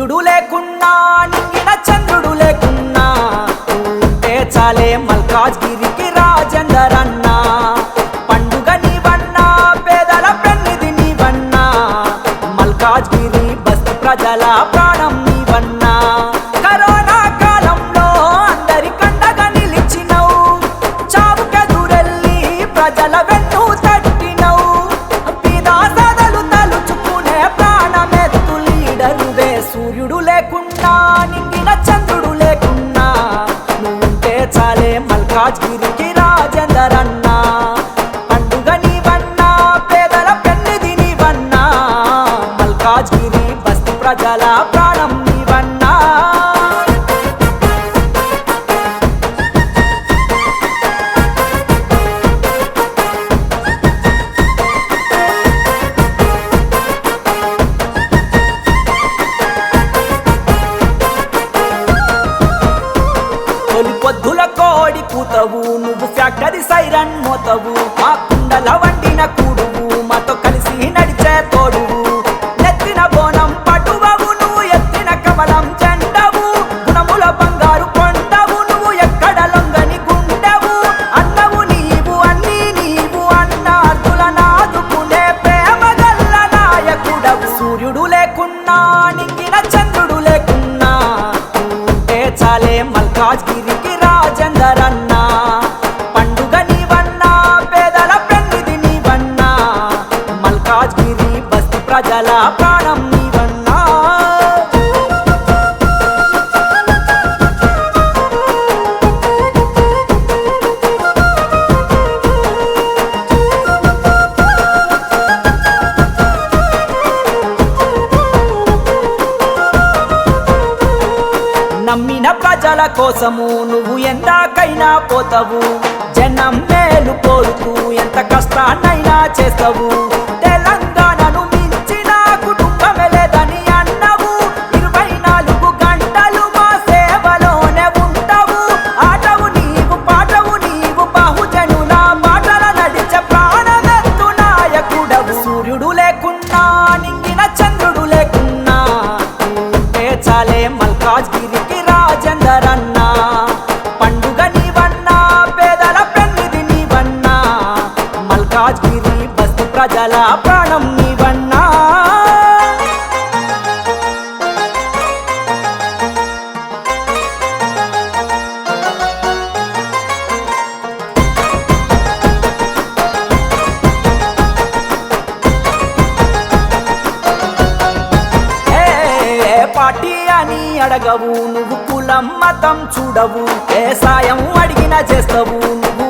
సూర్యుడు లేకున్నా నింగిన చంద్రుడు లేకున్నా ఉంటే చాలే మల్కాజ్గిరికి రాజేందర్ అన్న పండుగ నీవన్నా పేదల పెన్నిది నీవన్నా మల్కాజ్గిరి బస్తీ ప్రజల ప్రాణం నీవన్నా కరోనా కాలంలో అందరి కండగా నిలిచినవు చావుకెదురెళ్ళి ప్రజల వెన్ను తట్టినవు పీదా సదలు తలుచుకునే ప్రాణమెత్తు లీడరువే సూర్యుడు లేకున్నా నింగిన చంద్రుడు లేకున్నా నువ్వుంటే చాలే మల్కాజ్గిరికి రాజేందర్ అన్న పండుగ నీవన్నా పేదల పెన్నిది నీవన్నా మల్కాజ్గిరి బస్తీ ప్రజల ప్రాణం నీవన్నా తొలి పొద్దుల కోడి కూతవు నువ్వు ఫ్యాక్టరీ సైరన్ మోతవు మా కుండల వండిన కూడువు మాతో కలిసి నడిచే తోడువు నెత్తిన బోనం పటువవు నువ్వు ఎత్తిన కమలం చెండవు గుణముల బంగారు కొండవు నువ్వు ఎక్కడ లొంగని గుండెవు అన్నవు నీవు అన్నీ నీవు అన్నార్థుల నాదుకునే ప్రేమ గల్ల నాయకుడవు సూర్యుడు లేకున్నా నింగిన చంద్రుడు లేకున్నా ఉంటే చాలే మల్కాజ్గిరికి రాజేందర్ అన్న పండుగ నీవన్నా పేదల పెన్నిది నీవన్నా మల్కాజ్గిరి బస్తీ ప్రజల ప్రాణం నీవన్నా నమ్మిన ప్రజల కోసము నువ్వు ఎందాకైనా పోతావు జనం మేలు కోరుతూ ఎంత కష్టాన్నైనా చేస్తావు తెలంగాణను మించిన కుటుంబమే లేదని అన్నవు 24 గంటలు మా సేవలోనే ఉంటావు ఆటవు నీవు పాటవు నీవు బహుజనుల మాటల నడిచే ప్రాణమెత్తు నాయకుడవు సూర్యుడు లేకున్నా నింగిన చంద్రుడు లేకున్నా ఉంటే చాలే మల్కాజ్గిరికి రాజేందర్ అన్న పండుగ నీవన్నా పేదల పెన్నిది నీవన్నా మల్కాజ్గిరి బస్తీ ప్రజల ప్రాణం నీవన్నా పార్టీ అని అడగవు నువ్వు కులం మతం చూడవు ఏ సాయం అడిగినా చేస్తావు నువ్వు